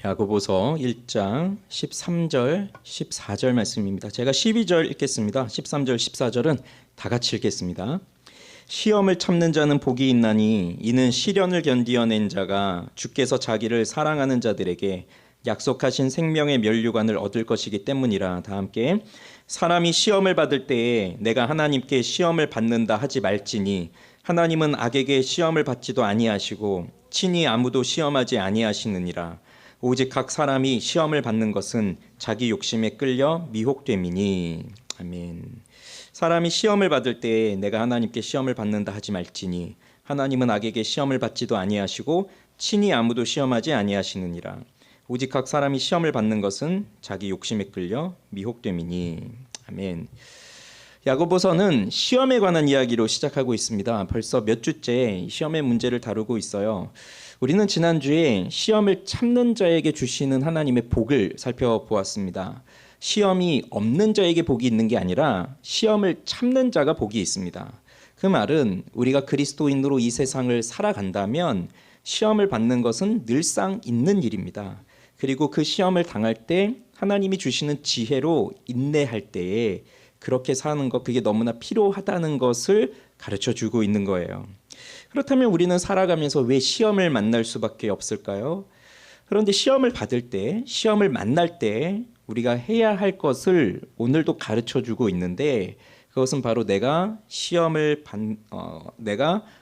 야고보서 1장 13절 14절 말씀입니다. 제가 12절 읽겠습니다. 13절 14절은 다 같이 읽겠습니다. 시험을 참는 자는 복이 있나니 이는 시련을 견디어낸 자가 주께서 자기를 사랑하는 자들에게 약속하신 생명의 면류관을 얻을 것이기 때문이라. 다 함께. 사람이 시험을 받을 때에 내가 하나님께 시험을 받는다 하지 말지니 하나님은 악에게 시험을 받지도 아니하시고 친히 아무도 시험하지 아니하시느니라. 오직 각 사람이 시험을 받는 것은 자기 욕심에 끌려 미혹됨이니. 아멘. 사람이 시험을 받을 때에 내가 하나님께 시험을 받는다 하지 말지니 하나님은 악에게 시험을 받지도 아니하시고 친히 아무도 시험하지 아니하시느니라. 오직 각 사람이 시험을 받는 것은 자기 욕심에 끌려 미혹됨이니. 아멘. 야고보서는 시험에 관한 이야기로 시작하고 있습니다. 벌써 몇 주째 시험의 문제를 다루고 있어요. 우리는 지난주에 시험을 참는 자에게 주시는 하나님의 복을 살펴보았습니다. 시험이 없는 자에게 복이 있는 게 아니라 시험을 참는 자가 복이 있습니다. 그 말은 우리가 그리스도인으로 이 세상을 살아간다면 시험을 받는 것은 늘상 있는 일입니다. 그리고 그 시험을 당할 때 하나님이 주시는 지혜로 인내할 때에 그렇게 사는 것, 그게 너무나 필요하다는 것을 가르쳐주고 있는 거예요. 그렇다면 우리는 살아가면서 왜 시험을 만날 수밖에 없을까요? 그런데 시험을 받을 때, 시험을 만날 때 우리가 해야 할 것을 오늘도 가르쳐주고 있는데, 그것은 바로 내가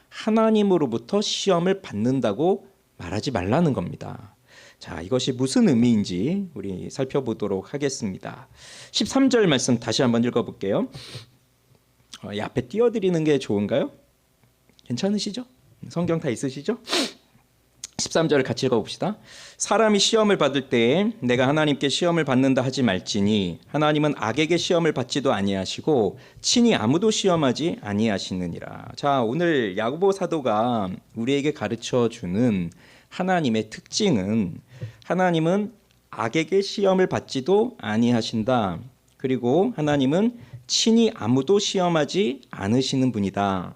하나님으로부터 시험을 받는다고 말하지 말라는 겁니다. 자, 이것이 무슨 의미인지 우리 살펴보도록 하겠습니다. 13절 말씀 다시 한번 읽어볼게요. 이 앞에 띄워드리는 게 좋은가요? 괜찮으시죠? 성경 다 있으시죠? 13절을 같이 읽어봅시다. 사람이 시험을 받을 때에 내가 하나님께 시험을 받는다 하지 말지니 하나님은 악에게 시험을 받지도 아니하시고 친히 아무도 시험하지 아니하시느니라. 자, 오늘 야고보 사도가 우리에게 가르쳐주는 하나님의 특징은 하나님은 악에게 시험을 받지도 아니하신다. 그리고 하나님은 친히 아무도 시험하지 않으시는 분이다.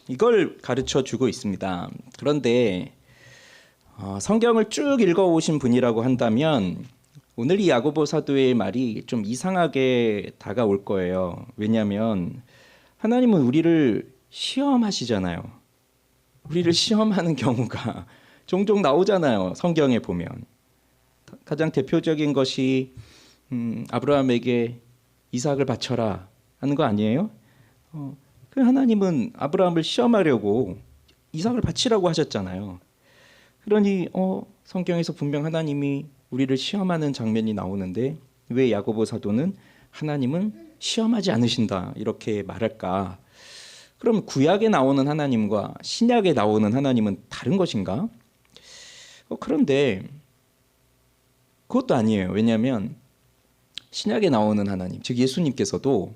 이걸 가르쳐주고 있습니다. 그런데 성경을 쭉 읽어오신 분이라고 한다면 오늘 이 야고보 사도의 말이 좀 이상하게 다가올 거예요. 왜냐하면 하나님은 우리를 시험하시잖아요. 우리를 시험하는 경우가 종종 나오잖아요. 성경에 보면. 가장 대표적인 것이 아브라함에게 이삭을 바쳐라 하는 거 아니에요? 그 하나님은 아브라함을 시험하려고 이삭을 바치라고 하셨잖아요. 그러니 성경에서 분명 하나님이 우리를 시험하는 장면이 나오는데 왜 야고보 사도는 하나님은 시험하지 않으신다 이렇게 말할까? 그럼 구약에 나오는 하나님과 신약에 나오는 하나님은 다른 것인가? 그런데 그것도 아니에요. 왜냐하면 신약에 나오는 하나님, 즉 예수님께서도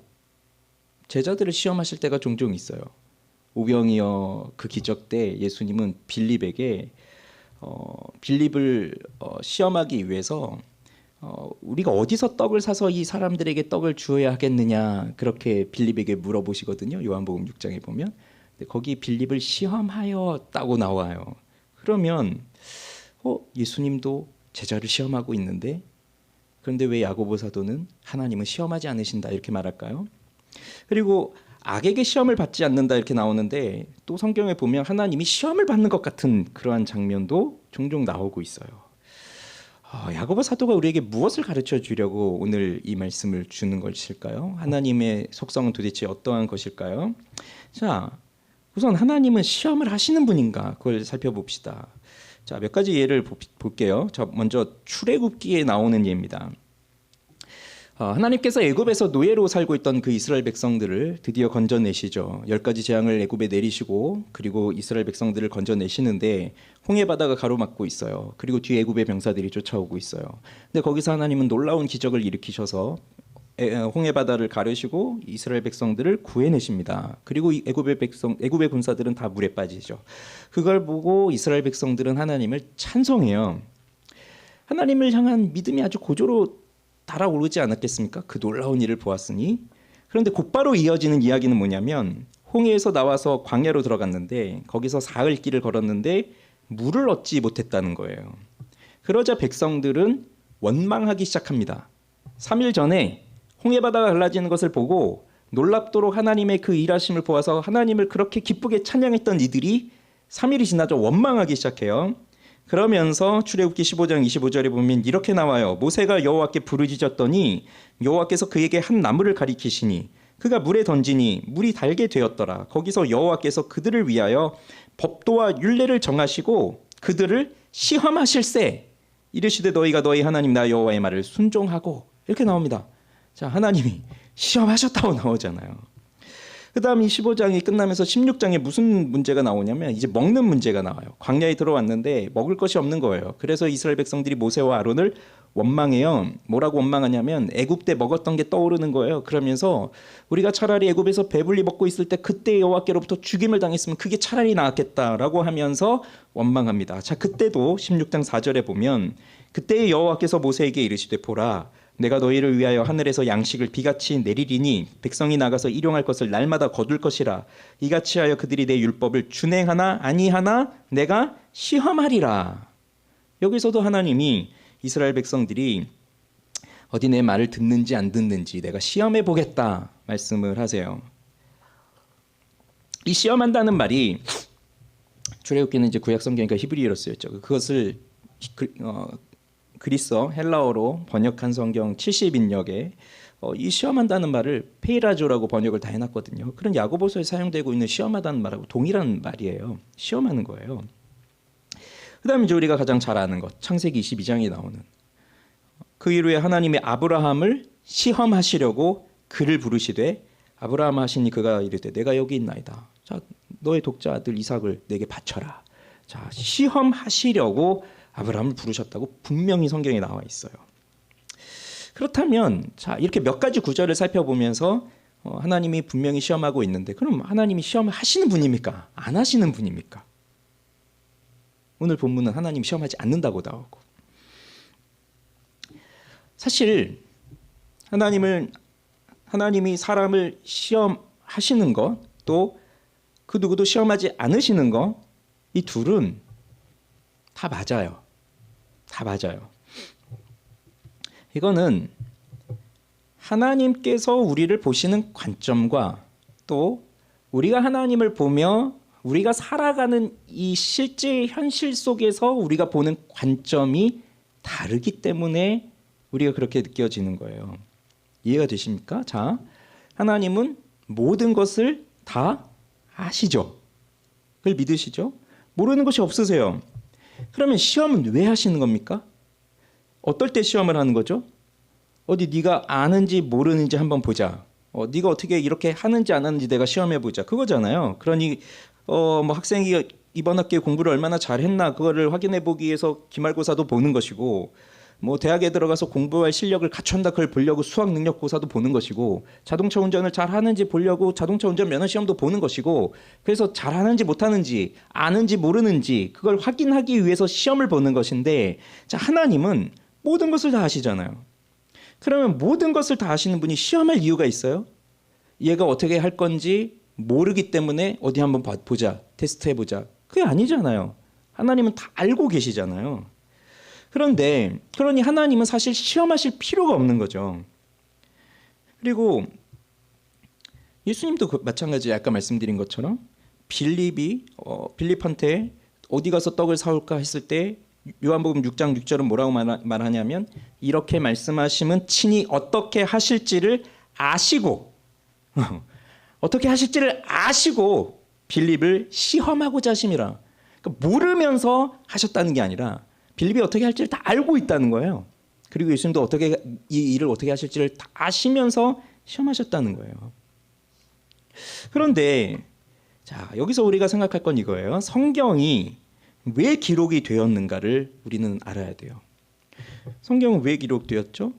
제자들을 시험하실 때가 종종 있어요. 오병이어 그 기적 때 예수님은 빌립에게 빌립을 시험하기 위해서 우리가 어디서 떡을 사서 이 사람들에게 떡을 주어야 하겠느냐 그렇게 빌립에게 물어보시거든요. 요한복음 6장에 보면. 근데 거기 빌립을 시험하였다고 나와요. 그러면 예수님도 제자를 시험하고 있는데 그런데 왜 야고보 사도는 하나님은 시험하지 않으신다 이렇게 말할까요? 그리고 악에게 시험을 받지 않는다 이렇게 나오는데 또 성경에 보면 하나님이 시험을 받는 것 같은 그러한 장면도 종종 나오고 있어요. 야고보 사도가 우리에게 무엇을 가르쳐 주려고 오늘 이 말씀을 주는 것일까요? 하나님의 속성은 도대체 어떠한 것일까요? 자, 우선 하나님은 시험을 하시는 분인가 그걸 살펴봅시다. 자, 몇 가지 예를 볼게요. 자, 먼저 출애굽기에 나오는 예입니다. 하나님께서 애굽에서 노예로 살고 있던 그 이스라엘 백성들을 드디어 건져내시죠. 10가지 재앙을 애굽에 내리시고 그리고 이스라엘 백성들을 건져내시는데 홍해 바다가 가로막고 있어요. 그리고 뒤에 애굽의 병사들이 쫓아오고 있어요. 근데 거기서 하나님은 놀라운 기적을 일으키셔서 홍해 바다를 가르시고 이스라엘 백성들을 구해내십니다. 그리고 애굽의 군사들은 다 물에 빠지죠. 그걸 보고 이스라엘 백성들은 하나님을 찬송해요. 하나님을 향한 믿음이 아주 고조로 달아오르지 않았겠습니까? 그 놀라운 일을 보았으니. 그런데 곧바로 이어지는 이야기는 뭐냐면 홍해에서 나와서 광야로 들어갔는데 거기서 사흘 길을 걸었는데 물을 얻지 못했다는 거예요. 그러자 백성들은 원망하기 시작합니다. 3일 전에 홍해바다가 갈라지는 것을 보고 놀랍도록 하나님의 그 일하심을 보아서 하나님을 그렇게 기쁘게 찬양했던 이들이 3일이 지나자 원망하기 시작해요. 그러면서 출애굽기 15장 25절에 보면 이렇게 나와요. 모세가 여호와께 부르짖었더니 여호와께서 그에게 한 나무를 가리키시니 그가 물에 던지니 물이 달게 되었더라. 거기서 여호와께서 그들을 위하여 법도와 율례를 정하시고 그들을 시험하실세. 이르시되 너희가 너희 하나님 나 여호와의 말을 순종하고. 이렇게 나옵니다. 자, 하나님이 시험하셨다고 나오잖아요. 그 다음 이 15장이 끝나면서 16장에 무슨 문제가 나오냐면 이제 먹는 문제가 나와요. 광야에 들어왔는데 먹을 것이 없는 거예요. 그래서 이스라엘 백성들이 모세와 아론을 원망해요. 뭐라고 원망하냐면 애굽 때 먹었던 게 떠오르는 거예요. 그러면서 우리가 차라리 애굽에서 배불리 먹고 있을 때 그때 여호와께로부터 죽임을 당했으면 그게 차라리 나았겠다라고 하면서 원망합니다. 자, 그때도 16장 4절에 보면 그때 여호와께서 모세에게 이르시되 보라 내가 너희를 위하여 하늘에서 양식을 비같이 내리리니 백성이 나가서 일용할 것을 날마다 거둘 것이라. 이같이 하여 그들이 내 율법을 준행하나 아니하나 내가 시험하리라. 여기서도 하나님이 이스라엘 백성들이 어디 내 말을 듣는지 안 듣는지 내가 시험해 보겠다 말씀을 하세요. 이 시험한다는 말이 출애굽기는 이제 구약 성경이니까 히브리어로 쓰였죠. 그것을 그리스어 헬라어로 번역한 성경 70인역에 이 시험한다는 말을 페이라조라고 번역을 다 해놨거든요. 그런 야고보서에 사용되고 있는 시험하다는 말하고 동일한 말이에요. 시험하는 거예요. 그 다음에 이제 우리가 가장 잘 아는 것 창세기 22장에 나오는 그 이후에 하나님의 아브라함을 시험하시려고 그를 부르시되 아브라함 하시니 그가 이르되 내가 여기 있나이다. 자, 너의 독자 아들 이삭을 내게 바쳐라. 자, 시험하시려고 아브라함을 부르셨다고 분명히 성경에 나와 있어요. 그렇다면 자, 이렇게 몇 가지 구절을 살펴보면서 하나님이 분명히 시험하고 있는데 그럼 하나님이 시험을 하시는 분입니까? 안 하시는 분입니까? 오늘 본문은 하나님이 시험하지 않는다고 나오고 사실 하나님이 사람을 시험하시는 것 또 그 누구도 시험하지 않으시는 것 이 둘은 다 맞아요. 다 맞아요. 이거는 하나님께서 우리를 보시는 관점과 또 우리가 하나님을 보며 우리가 살아가는 이 실제 현실 속에서 우리가 보는 관점이 다르기 때문에 우리가 그렇게 느껴지는 거예요. 이해가 되십니까? 자, 하나님은 모든 것을 다 아시죠? 그걸 믿으시죠? 모르는 것이 없으세요. 그러면 시험은 왜 하시는 겁니까? 어떨 때 시험을 하는 거죠? 어디 네가 아는지 모르는지 한번 보자. 네가 어떻게 이렇게 하는지 안 하는지 내가 시험해 보자. 그거잖아요. 그러니 뭐 학생이 이번 학기에 공부를 얼마나 잘했나 그거를 확인해 보기 위해서 기말고사도 보는 것이고 뭐 대학에 들어가서 공부할 실력을 갖춘다 그걸 보려고 수학 능력 고사도 보는 것이고 자동차 운전을 잘하는지 보려고 자동차 운전 면허 시험도 보는 것이고 그래서 잘하는지 못하는지 아는지 모르는지 그걸 확인하기 위해서 시험을 보는 것인데 자, 하나님은 모든 것을 다 아시잖아요. 그러면 모든 것을 다 아시는 분이 시험할 이유가 있어요? 얘가 어떻게 할 건지 모르기 때문에 어디 한번 보자 테스트해보자 그게 아니잖아요. 하나님은 다 알고 계시잖아요. 그러니 하나님은 사실 시험하실 필요가 없는 거죠. 그리고 예수님도 마찬가지 아까 말씀드린 것처럼 빌립한테 어디 가서 떡을 사올까 했을 때 요한복음 6장 6절은 뭐라고 말하냐면 이렇게 말씀하시면 친히 어떻게 하실지를 아시고 어떻게 하실지를 아시고 빌립을 시험하고자 하심이라. 그러니까 모르면서 하셨다는 게 아니라 빌립이 어떻게 할지를 다 알고 있다는 거예요. 그리고 예수님도 이 일을 어떻게 하실지를 다 아시면서 시험하셨다는 거예요. 그런데 자, 여기서 우리가 생각할 건 이거예요. 성경이 왜 기록이 되었는가를 우리는 알아야 돼요. 성경은 왜 기록되었죠?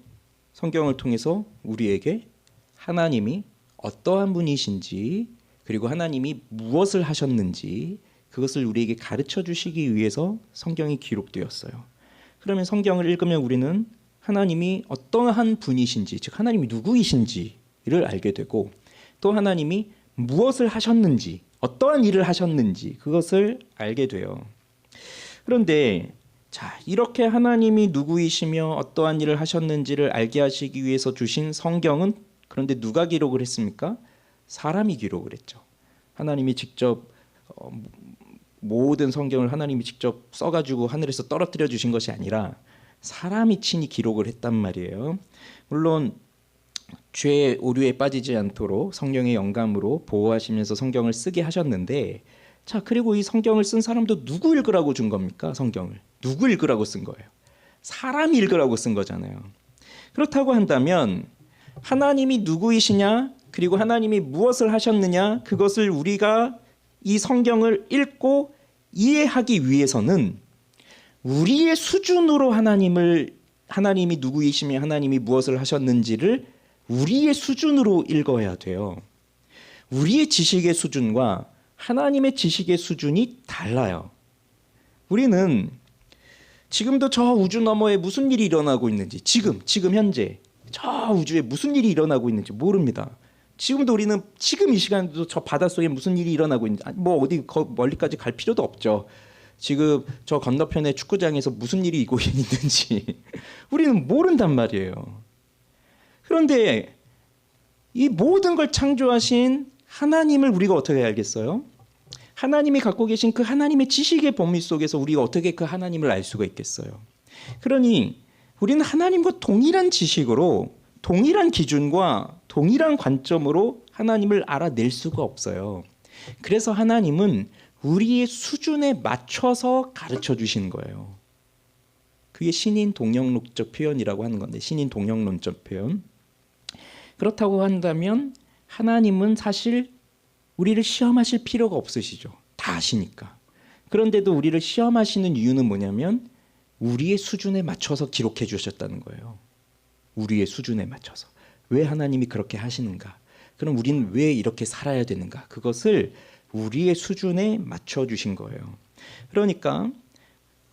성경을 통해서 우리에게 하나님이 어떠한 분이신지 그리고 하나님이 무엇을 하셨는지 그것을 우리에게 가르쳐 주시기 위해서 성경이 기록되었어요. 그러면 성경을 읽으면 우리는 하나님이 어떠한 분이신지 즉 하나님이 누구이신지를 알게 되고 또 하나님이 무엇을 하셨는지 어떠한 일을 하셨는지 그것을 알게 돼요. 그런데 자, 이렇게 하나님이 누구이시며 어떠한 일을 하셨는지를 알게 하시기 위해서 주신 성경은 그런데 누가 기록을 했습니까? 사람이 기록을 했죠. 하나님이 직접 모든 성경을 하나님이 직접 써가지고 하늘에서 떨어뜨려 주신 것이 아니라 사람이 친히 기록을 했단 말이에요. 물론 죄의 오류에 빠지지 않도록 성령의 영감으로 보호하시면서 성경을 쓰게 하셨는데, 자, 그리고 이 성경을 쓴 사람도 누구 읽으라고 준 겁니까? 성경을 누구 읽으라고 쓴 거예요? 사람이 읽으라고 쓴 거잖아요. 그렇다고 한다면 하나님이 누구이시냐, 그리고 하나님이 무엇을 하셨느냐, 그것을 우리가 이 성경을 읽고 이해하기 위해서는 우리의 수준으로 하나님이 누구이시며 하나님이 무엇을 하셨는지를 우리의 수준으로 읽어야 돼요. 우리의 지식의 수준과 하나님의 지식의 수준이 달라요. 우리는 지금도 저 우주 너머에 무슨 일이 일어나고 있는지, 지금 현재 저 우주에 무슨 일이 일어나고 있는지 모릅니다. 지금도 우리는 지금 이 시간에도 저 바닷속에 무슨 일이 일어나고 있는지, 뭐 어디 멀리까지 갈 필요도 없죠. 지금 저 건너편의 축구장에서 무슨 일이 있고 있는지 우리는 모른단 말이에요. 그런데 이 모든 걸 창조하신 하나님을 우리가 어떻게 알겠어요? 하나님이 갖고 계신 그 하나님의 지식의 범위 속에서 우리가 어떻게 그 하나님을 알 수가 있겠어요? 그러니 우리는 하나님과 동일한 지식으로, 동일한 기준과 동일한 관점으로 하나님을 알아낼 수가 없어요. 그래서 하나님은 우리의 수준에 맞춰서 가르쳐 주시는 거예요. 그게 신인 동영론적 표현이라고 하는 건데, 신인 동영론적 표현. 그렇다고 한다면 하나님은 사실 우리를 시험하실 필요가 없으시죠. 다 아시니까. 그런데도 우리를 시험하시는 이유는 뭐냐면 우리의 수준에 맞춰서 기록해 주셨다는 거예요. 우리의 수준에 맞춰서. 왜 하나님이 그렇게 하시는가? 그럼 우리는 왜 이렇게 살아야 되는가? 그것을 우리의 수준에 맞춰 주신 거예요. 그러니까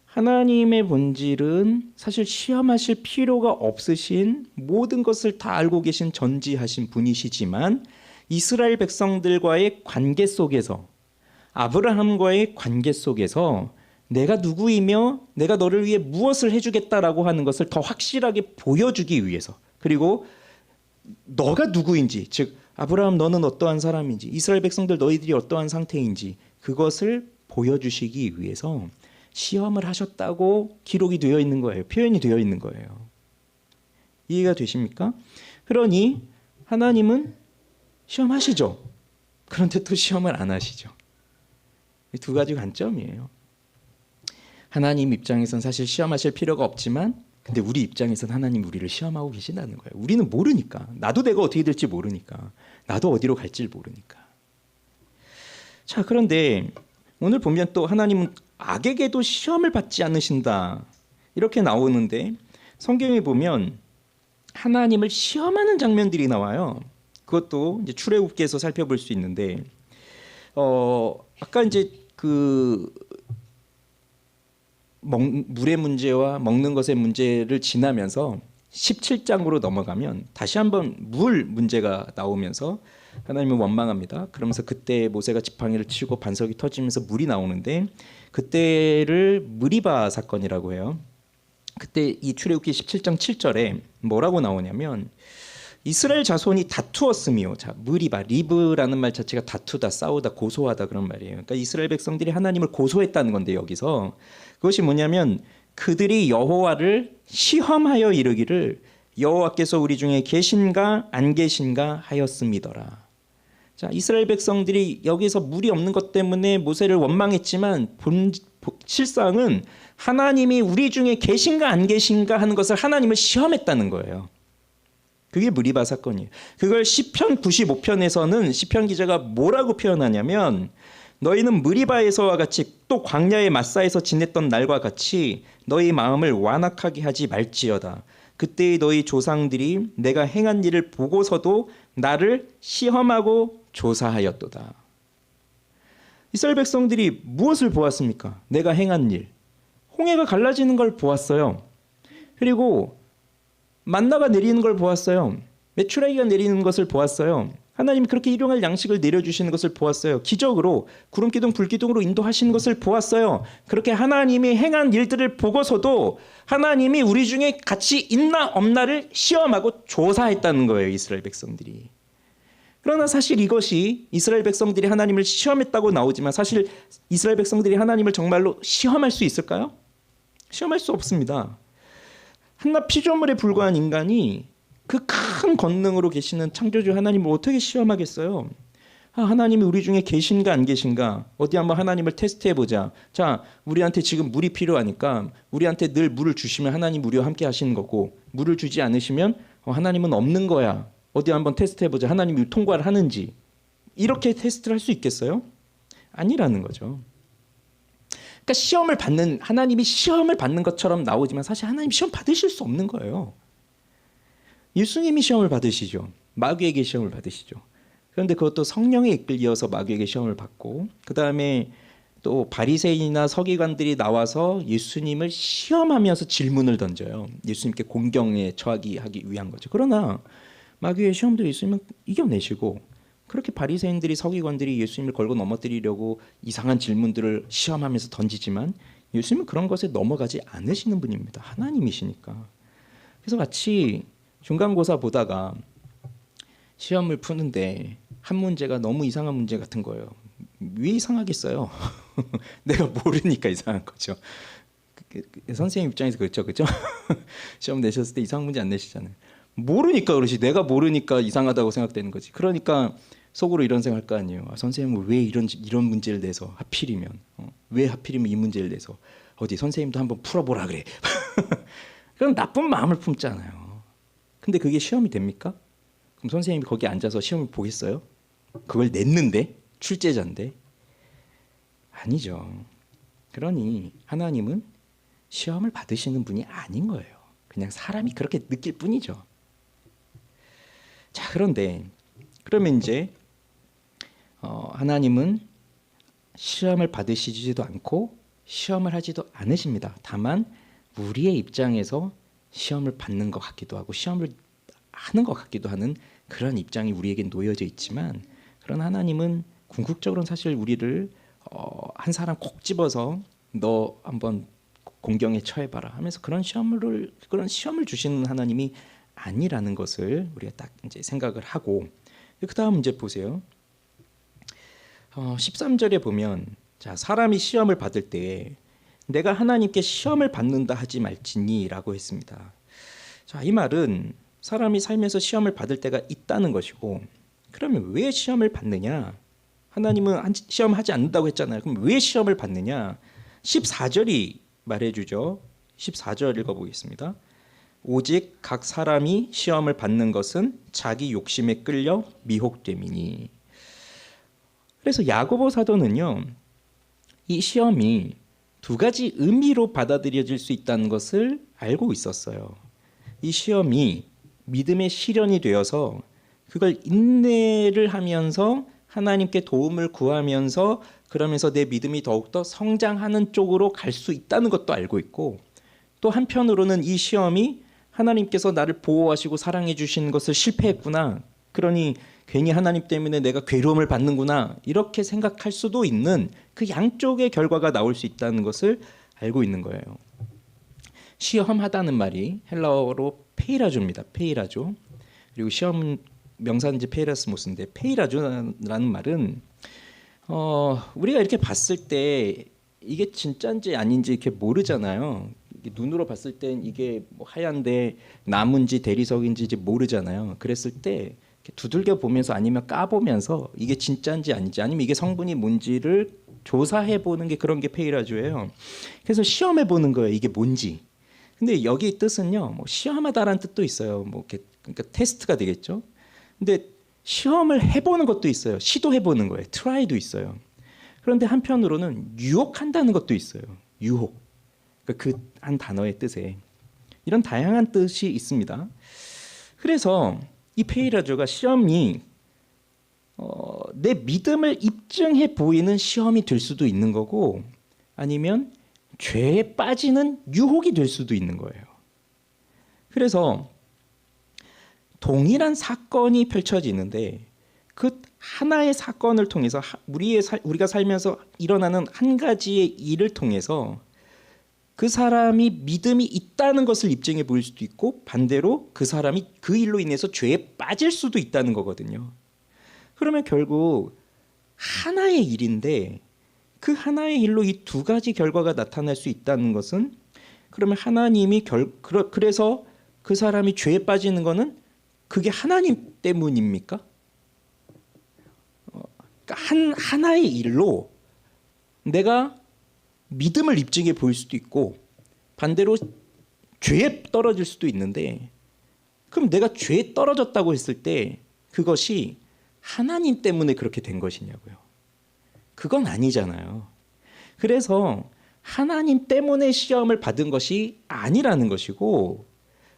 하나님의 본질은 사실 시험하실 필요가 없으신, 모든 것을 다 알고 계신 전지하신 분이시지만 이스라엘 백성들과의 관계 속에서, 아브라함과의 관계 속에서 내가 누구이며 내가 너를 위해 무엇을 해주겠다라고 하는 것을 더 확실하게 보여주기 위해서, 그리고 너가 누구인지, 즉 아브라함 너는 어떠한 사람인지, 이스라엘 백성들 너희들이 어떠한 상태인지 그것을 보여주시기 위해서 시험을 하셨다고 기록이 되어 있는 거예요. 표현이 되어 있는 거예요. 이해가 되십니까? 그러니 하나님은 시험하시죠. 그런데 또 시험을 안 하시죠. 이 두 가지 관점이에요. 하나님 입장에선 사실 시험하실 필요가 없지만, 근데 우리 입장에선 하나님 우리를 시험하고 계신다는 거예요. 우리는 모르니까. 나도 내가 어떻게 될지 모르니까. 나도 어디로 갈지 모르니까. 자, 그런데 오늘 보면 또 하나님은 악에게도 시험을 받지 않으신다, 이렇게 나오는데 성경에 보면 하나님을 시험하는 장면들이 나와요. 그것도 이제 출애굽기에서 살펴볼 수 있는데, 아까 이제 그 물의 문제와 먹는 것의 문제를 지나면서 17장으로 넘어가면 다시 한번 물 문제가 나오면서 하나님은 원망합니다. 그러면서 그때 모세가 지팡이를 치고 반석이 터지면서 물이 나오는데, 그때를 무리바 사건이라고 해요. 그때 이 출애굽기 17장 7절에 뭐라고 나오냐면 이스라엘 자손이 다투었으며, 자, 무리바, 리브라는 말 자체가 다투다, 싸우다, 고소하다 그런 말이에요. 그러니까 이스라엘 백성들이 하나님을 고소했다는 건데, 여기서 그것이 뭐냐면 그들이 여호와를 시험하여 이르기를 여호와께서 우리 중에 계신가 안 계신가 하였음이더라. 자, 이스라엘 백성들이 여기서 물이 없는 것 때문에 모세를 원망했지만 실상은 하나님이 우리 중에 계신가 안 계신가 하는 것을 하나님을 시험했다는 거예요. 그게 무리바 사건이에요. 그걸 시편 95편에서는 시편 기자가 뭐라고 표현하냐면, 너희는 무리바에서와 같이 또 광야의 마사에서 지냈던 날과 같이 너희 마음을 완악하게 하지 말지어다. 그때의 너희 조상들이 내가 행한 일을 보고서도 나를 시험하고 조사하였도다. 이스라엘 백성들이 무엇을 보았습니까? 내가 행한 일. 홍해가 갈라지는 걸 보았어요. 그리고 만나가 내리는 걸 보았어요. 메추라기가 내리는 것을 보았어요. 하나님이 그렇게 일용할 양식을 내려주시는 것을 보았어요. 기적으로 구름기둥 불기둥으로 인도하시는 것을 보았어요. 그렇게 하나님이 행한 일들을 보고서도 하나님이 우리 중에 같이 있나 없나를 시험하고 조사했다는 거예요. 이스라엘 백성들이. 그러나 사실 이것이 이스라엘 백성들이 하나님을 시험했다고 나오지만 사실 이스라엘 백성들이 하나님을 정말로 시험할 수 있을까요? 시험할 수 없습니다. 한낱 피조물에 불과한 인간이 그 큰 권능으로 계시는 창조주 하나님을 어떻게 시험하겠어요? 하나님이 우리 중에 계신가 안 계신가? 어디 한번 하나님을 테스트해보자. 자, 우리한테 지금 물이 필요하니까 우리한테 늘 물을 주시면 하나님 우리와 함께 하시는 거고, 물을 주지 않으시면 하나님은 없는 거야. 어디 한번 테스트해보자. 하나님이 통과를 하는지. 이렇게 테스트를 할 수 있겠어요? 아니라는 거죠. 그러니까 시험을 받는, 하나님이 시험을 받는 것처럼 나오지만 사실 하나님 시험 받으실 수 없는 거예요. 예수님이 시험을 받으시죠. 마귀에게 시험을 받으시죠. 그런데 그것도 성령에 이끌려서 마귀에게 시험을 받고, 그 다음에 또 바리새인이나 서기관들이 나와서 예수님을 시험하면서 질문을 던져요. 예수님께 공경에 하기 위한 거죠. 그러나 마귀의 시험도 예수님은 이겨내시고, 그렇게 바리새인들이 서기관들이 예수님을 걸고 넘어뜨리려고 이상한 질문들을 시험하면서 던지지만 예수님은 그런 것에 넘어가지 않으시는 분입니다. 하나님이시니까. 그래서 마치 중간고사 보다가 시험을 푸는데 한 문제가 너무 이상한 문제 같은 거예요. 왜 이상하겠어요? 내가 모르니까 이상한 거죠. 선생님 입장에서 그렇죠. 시험 내셨을 때 이상한 문제 안 내시잖아요. 모르니까 그러시. 내가 모르니까 이상하다고 생각되는 거지. 그러니까 속으로 이런 생각할 거 아니에요. 선생님은 왜 이런 문제를 내서 하필이면 왜 하필이면 이 문제를 내서 어디 선생님도 한번 풀어보라 그래. 그럼 나쁜 마음을 품잖아요. 근데 그게 시험이 됩니까? 그럼 선생님이 거기 앉아서 시험을 보겠어요? 그걸 냈는데? 출제자인데? 아니죠. 그러니 하나님은 시험을 받으시는 분이 아닌 거예요. 그냥 사람이 그렇게 느낄 뿐이죠. 자, 그런데 그러면 이제 하나님은 시험을 받으시지도 않고 시험을 하지도 않으십니다. 다만 우리의 입장에서 시험을 받는 것 같기도 하고 시험을 하는 것 같기도 하는 그런 입장이 우리에게 놓여져 있지만, 그런 하나님은 궁극적으로는 사실 우리를 한 사람 콕 집어서 너 한번 공경에 처해봐라 하면서 그런 시험을 주시는 하나님이 아니라는 것을 우리가 딱 이제 생각을 하고, 그 다음 문제 보세요. 13절에 보면, 자, 사람이 시험을 받을 때 내가 하나님께 시험을 받는다 하지 말지니라고 했습니다. 자, 이 말은 사람이 살면서 시험을 받을 때가 있다는 것이고, 그러면 왜 시험을 받느냐? 하나님은 시험하지 않는다고 했잖아요. 그럼 왜 시험을 받느냐? 14절이 말해주죠. 14절 읽어보겠습니다. 오직 각 사람이 시험을 받는 것은 자기 욕심에 끌려 미혹됨이니. 그래서 야고보 사도는요, 이 시험이 두 가지 의미로 받아들여질 수 있다는 것을 알고 있었어요. 이 시험이 믿음의 시련이 되어서 그걸 인내를 하면서 하나님께 도움을 구하면서 그러면서 내 믿음이 더욱더 성장하는 쪽으로 갈 수 있다는 것도 알고 있고, 또 한편으로는 이 시험이 하나님께서 나를 보호하시고 사랑해 주시는 것을 실패했구나, 그러니 괜히 하나님 때문에 내가 괴로움을 받는구나, 이렇게 생각할 수도 있는 그 양쪽의 결과가 나올 수 있다는 것을 알고 있는 거예요. 시험하다는 말이 헬라어로 페이라조입니다. 페이라조. 그리고 시험 명사인지 페이라스모스인데, 페이라조라는 말은 우리가 이렇게 봤을 때 이게 진짜인지 아닌지 이렇게 모르잖아요. 눈으로 봤을 땐 이게 뭐 하얀데 나무인지 대리석인지 모르잖아요. 그랬을 때 두들겨 보면서 아니면 까보면서 이게 진짜인지 아닌지, 아니면 이게 성분이 뭔지를 조사해 보는 게, 그런 게 페이라조예요. 그래서 시험해 보는 거예요. 이게 뭔지. 근데 여기 뜻은요, 뭐 시험하다라는 뜻도 있어요. 뭐 이렇게, 그러니까 테스트가 되겠죠. 근데 시험을 해보는 것도 있어요. 시도해보는 거예요. 트라이도 있어요. 그런데 한편으로는 유혹한다는 것도 있어요. 유혹. 그러니까 그 한 단어의 뜻에 이런 다양한 뜻이 있습니다. 그래서 이 페이라조가 시험이 내 믿음을 입증해 보이는 시험이 될 수도 있는 거고, 아니면 죄에 빠지는 유혹이 될 수도 있는 거예요. 그래서 동일한 사건이 펼쳐지는데 그 하나의 사건을 통해서 우리가 살면서 일어나는 한 가지의 일을 통해서 그 사람이 믿음이 있다는 것을 입증해 보일 수도 있고 반대로 그 사람이 그 일로 인해서 죄에 빠질 수도 있다는 거거든요. 그러면 결국 하나의 일인데 그 하나의 일로 이 두 가지 결과가 나타날 수 있다는 것은 그러면 하나님이 그래서 그 사람이 죄에 빠지는 거는 그게 하나님 때문입니까? 그러니까 하나의 일로 내가 믿음을 입증해 보일 수도 있고 반대로 죄에 떨어질 수도 있는데 그럼 내가 죄에 떨어졌다고 했을 때 그것이 하나님 때문에 그렇게 된 것이냐고요. 그건 아니잖아요. 그래서 하나님 때문에 시험을 받은 것이 아니라는 것이고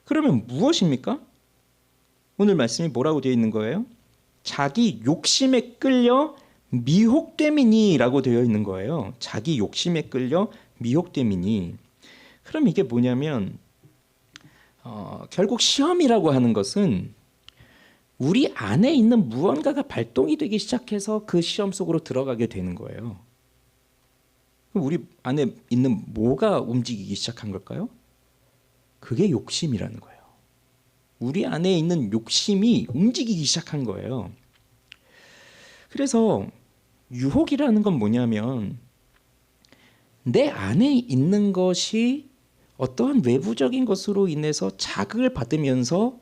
그러면 무엇입니까? 오늘 말씀이 뭐라고 되어 있는 거예요? 자기 욕심에 끌려 미혹됨이니라고 되어 있는 거예요. 자기 욕심에 끌려 미혹됨이니. 그럼 이게 뭐냐면 결국 시험이라고 하는 것은 우리 안에 있는 무언가가 발동이 되기 시작해서 그 시험 속으로 들어가게 되는 거예요. 우리 안에 있는 뭐가 움직이기 시작한 걸까요? 그게 욕심이라는 거예요. 우리 안에 있는 욕심이 움직이기 시작한 거예요. 그래서 유혹이라는 건 뭐냐면 내 안에 있는 것이 어떠한 외부적인 것으로 인해서 자극을 받으면서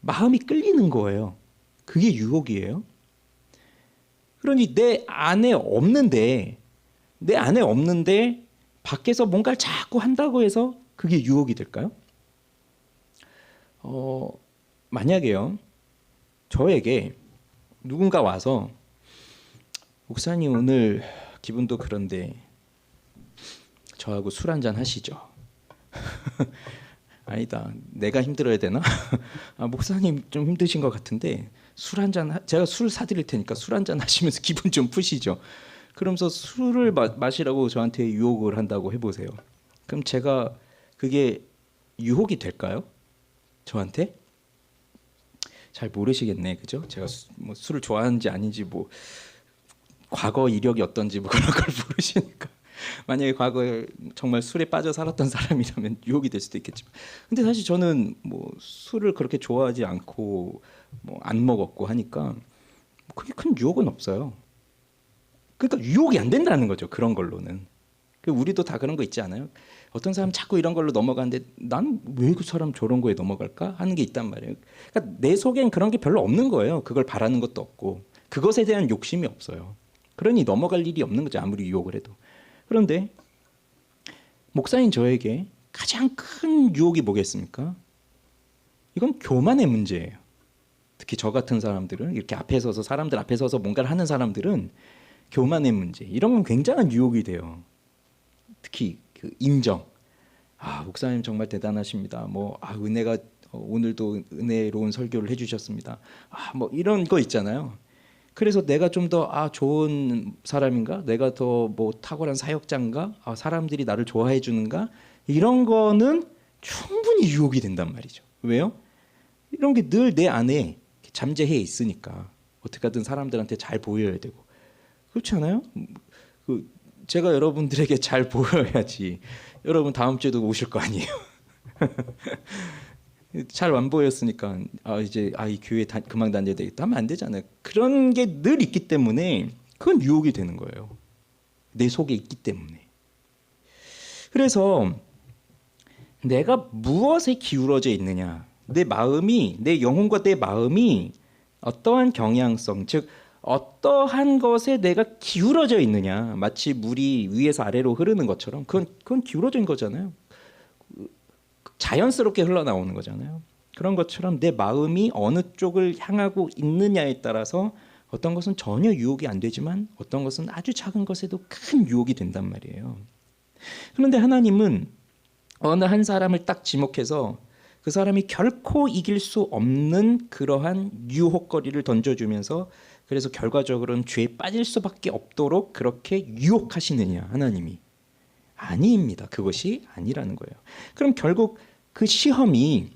마음이 끌리는 거예요. 그게 유혹이에요. 그러니 내 안에 없는데 밖에서 뭔가를 자꾸 한다고 해서 그게 유혹이 될까요? 만약에요. 저에게 누군가 와서 목사님 오늘 기분도 그런데 저하고 술 한잔 하시죠. 아니다. 내가 힘들어야 되나? 목사님 좀 힘드신 것 같은데 술 한잔 제가 술 사드릴 테니까 술 한잔 하시면서 기분 좀 푸시죠. 그러면서 술을 마시라고 저한테 유혹을 한다고 해보세요. 그럼 제가 그게 유혹이 될까요? 저한테? 잘 모르시겠네, 그죠? 제가 뭐 술을 좋아하는지 아닌지 뭐 과거 이력이 어떤지 뭐 그런 걸 모르시니까 만약에 과거에 정말 술에 빠져 살았던 사람이라면 유혹이 될 수도 있겠지만 근데 사실 저는 뭐 술을 그렇게 좋아하지 않고 뭐 안 먹었고 하니까 그게 큰 유혹은 없어요. 그러니까 유혹이 안 된다는 거죠. 그런 걸로는. 우리도 다 그런 거 있지 않아요? 어떤 사람 자꾸 이런 걸로 넘어가는데 난 왜 그 사람 저런 거에 넘어갈까 하는 게 있단 말이에요. 그러니까 내 속엔 그런 게 별로 없는 거예요. 그걸 바라는 것도 없고 그것에 대한 욕심이 없어요. 그러니 넘어갈 일이 없는 거죠. 아무리 유혹을 해도. 그런데 목사인 저에게 가장 큰 유혹이 뭐겠습니까? 이건 교만의 문제예요. 특히 저 같은 사람들은 이렇게 앞에 서서 사람들 앞에 서서 뭔가를 하는 사람들은 교만의 문제 이런 건 굉장한 유혹이 돼요. 특히 그 인정. 목사님 정말 대단하십니다. 은혜가 오늘도 은혜로운 설교를 해주셨습니다. 뭐 이런 거 있잖아요. 그래서 내가 좀 더 좋은 사람인가? 내가 더 뭐 탁월한 사역자인가? 사람들이 나를 좋아해 주는가? 이런 거는 충분히 유혹이 된단 말이죠. 왜요? 이런 게 늘 내 안에 잠재해 있으니까 어떻게 하든 사람들한테 잘 보여야 되고 그렇지 않아요? 제가 여러분들에게 잘 보여야지 여러분 다음 주에도 오실 거 아니에요. 잘 안 보였으니까 이제 이 교회 그만 다녀야 되겠다 하면 안 되잖아요. 그런 게 늘 있기 때문에 그건 유혹이 되는 거예요. 내 속에 있기 때문에. 그래서 내가 무엇에 기울어져 있느냐, 내 영혼과 내 마음이 어떠한 경향성, 즉 어떠한 것에 내가 기울어져 있느냐, 마치 물이 위에서 아래로 흐르는 것처럼 그건 기울어진 거잖아요. 자연스럽게 흘러나오는 거잖아요. 그런 것처럼 내 마음이 어느 쪽을 향하고 있느냐에 따라서 어떤 것은 전혀 유혹이 안 되지만 어떤 것은 아주 작은 것에도 큰 유혹이 된단 말이에요. 그런데 하나님은 어느 한 사람을 딱 지목해서 그 사람이 결코 이길 수 없는 그러한 유혹거리를 던져주면서 그래서 결과적으로는 죄에 빠질 수밖에 없도록 그렇게 유혹하시느냐, 하나님이. 아닙니다. 그것이 아니라는 거예요. 그럼 결국 그 시험이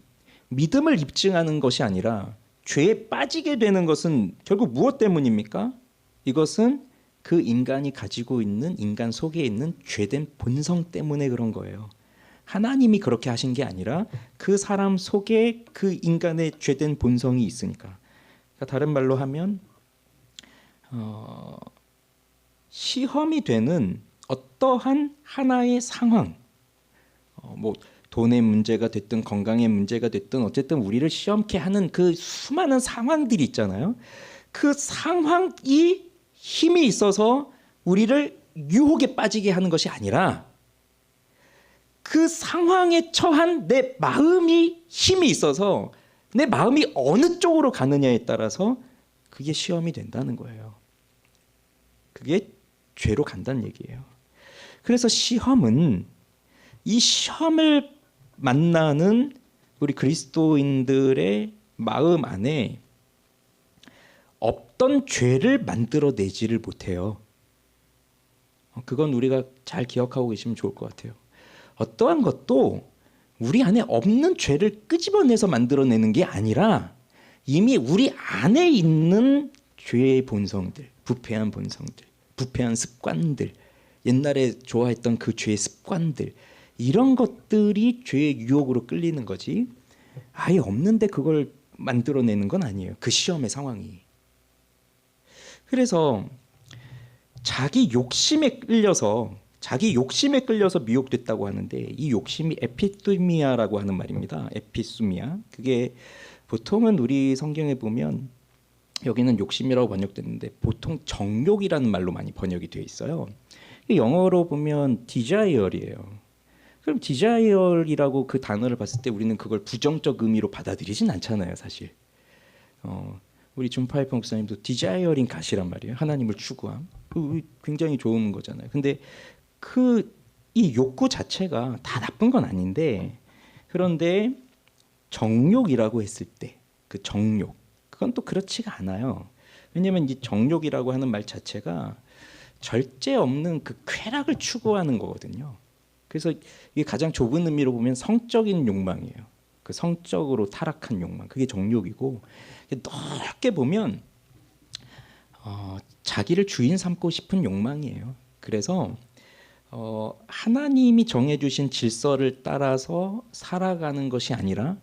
믿음을 입증하는 것이 아니라 죄에 빠지게 되는 것은 결국 무엇 때문입니까? 이것은 그 인간이 가지고 있는 인간 속에 있는 죄된 본성 때문에 그런 거예요. 하나님이 그렇게 하신 게 아니라 그 사람 속에 그 인간의 죄된 본성이 있으니까. 그러니까 다른 말로 하면 시험이 되는 어떠한 하나의 상황, 뭐 돈의 문제가 됐든 건강의 문제가 됐든 어쨌든 우리를 시험케 하는 그 수많은 상황들이 있잖아요. 그 상황이 힘이 있어서 우리를 유혹에 빠지게 하는 것이 아니라 그 상황에 처한 내 마음이 힘이 있어서 내 마음이 어느 쪽으로 가느냐에 따라서 그게 시험이 된다는 거예요. 그게 죄로 간다는 얘기예요. 그래서 시험은 이 시험을 만나는 우리 그리스도인들의 마음 안에 없던 죄를 만들어내지를 못해요. 그건 우리가 잘 기억하고 계시면 좋을 것 같아요. 어떠한 것도 우리 안에 없는 죄를 끄집어내서 만들어내는 게 아니라 이미 우리 안에 있는 죄의 본성들, 부패한 본성들, 부패한 습관들, 옛날에 좋아했던 그 죄의 습관들, 이런 것들이 죄의 유혹으로 끌리는 거지 아예 없는데 그걸 만들어내는 건 아니에요. 그 시험의 상황이. 그래서 자기 욕심에 끌려서 미혹됐다고 하는데 이 욕심이 에피스미아라고 하는 말입니다. 에피스미아. 그게 보통은 우리 성경에 보면 여기는 욕심이라고 번역됐는데 보통 정욕이라는 말로 많이 번역이 되어 있어요. 영어로 보면 desire이에요. 그럼 desire이라고 그 단어를 봤을 때 우리는 그걸 부정적 의미로 받아들이진 않잖아요, 사실. 우리 준파이프 목사님도 desiring God이란 말이에요. 하나님을 추구함. 굉장히 좋은 거잖아요. 근데 이 욕구 자체가 다 나쁜 건 아닌데 그런데 정욕이라고 했을 때 그 정욕 그건 또 그렇지가 않아요. 왜냐하면 이 정욕이라고 하는 말 자체가 절제 없는 그 쾌락을 추구하는 거거든요. 그래서 이게 가장 좁은 의미로 보면 성적인 욕망이에요. 그 성적으로 타락한 욕망 그게 정욕이고 넓게 보면 자기를 주인 삼고 싶은 욕망이에요. 그래서 하나님이 정해주신 질서를 따라서 살아가는 것이 아니라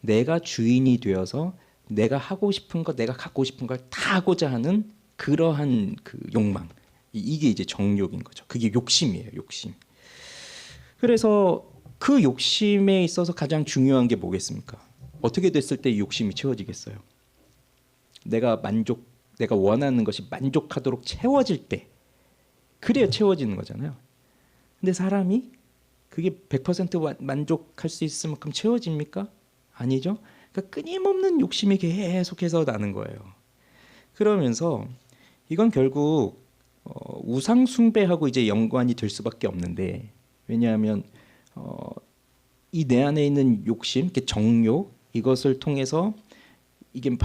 내가 주인이 되어서 내가 하고 싶은 것, 내가 갖고 싶은 걸 다 하고자 하는 그러한 그 욕망. 이게 이제 정욕인 거죠. 그게 욕심이에요, 욕심. 그래서 그 욕심에 있어서 가장 중요한 게 뭐겠습니까? 어떻게 됐을 때 이 욕심이 채워지겠어요? 내가 원하는 것이 만족하도록 채워질 때 그래야 채워지는 거잖아요. 근데 사람이 그게 100% 만족할 수 있을 만큼 채워집니까? 아니죠. 그러니까 끊임없는 욕심이 계속해서 나는 거예요. 그러면서 이건 결국 우상 숭배하고 이제 연관이 될 수밖에 없는데 왜냐하면 이 내 안에 있는 욕심, 정욕 이것을 통해서 이게 막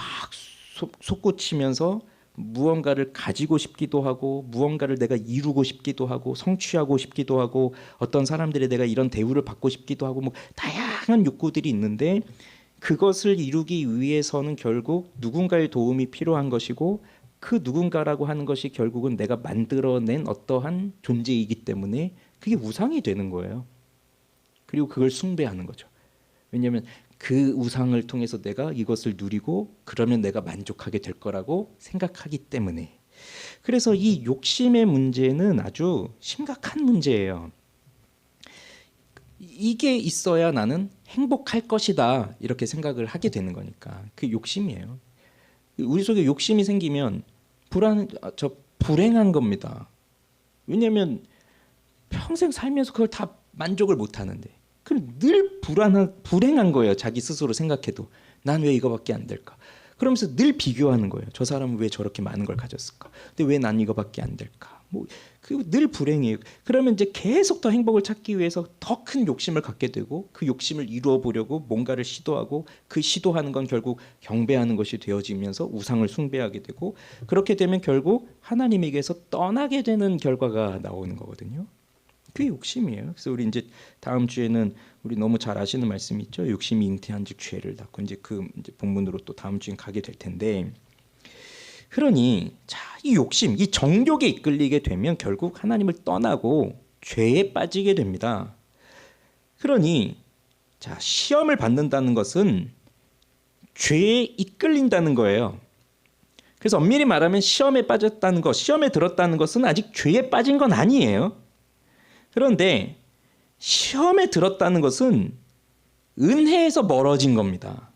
솟구치면서 무언가를 가지고 싶기도 하고 무언가를 내가 이루고 싶기도 하고 성취하고 싶기도 하고 어떤 사람들이 내가 이런 대우를 받고 싶기도 하고 뭐 다양한 욕구들이 있는데 그것을 이루기 위해서는 결국 누군가의 도움이 필요한 것이고 그 누군가라고 하는 것이 결국은 내가 만들어낸 어떠한 존재이기 때문에 그게 우상이 되는 거예요. 그리고 그걸 숭배하는 거죠. 왜냐하면 그 우상을 통해서 내가 이것을 누리고 그러면 내가 만족하게 될 거라고 생각하기 때문에. 그래서 이 욕심의 문제는 아주 심각한 문제예요. 이게 있어야 나는 행복할 것이다 이렇게 생각을 하게 되는 거니까 그 욕심이에요. 우리 속에 욕심이 생기면 불행한 겁니다. 왜냐하면 평생 살면서 그걸 다 만족을 못 하는데 그럼 늘 불행한 거예요. 자기 스스로 생각해도 난 왜 이거밖에 안 될까? 그러면서 늘 비교하는 거예요. 저 사람은 왜 저렇게 많은 걸 가졌을까? 근데 왜 난 이거밖에 안 될까? 늘 불행해요. 그러면 이제 계속 더 행복을 찾기 위해서 더 큰 욕심을 갖게 되고 그 욕심을 이루어 보려고 뭔가를 시도하고 그 시도하는 건 결국 경배하는 것이 되어지면서 우상을 숭배하게 되고 그렇게 되면 결국 하나님에게서 떠나게 되는 결과가 나오는 거거든요. 그게 욕심이에요. 그래서 우리 이제 다음 주에는 우리 너무 잘 아시는 말씀 있죠. 욕심이 잉태한즉 죄를 낳고 이제 그 이제 본문으로 또 다음 주에 가게 될 텐데, 그러니 자, 이 욕심, 이 정욕에 이끌리게 되면 결국 하나님을 떠나고 죄에 빠지게 됩니다. 그러니 자, 시험을 받는다는 것은 죄에 이끌린다는 거예요. 그래서 엄밀히 말하면 시험에 빠졌다는 것, 시험에 들었다는 것은 아직 죄에 빠진 건 아니에요. 그런데 시험에 들었다는 것은 은혜에서 멀어진 겁니다.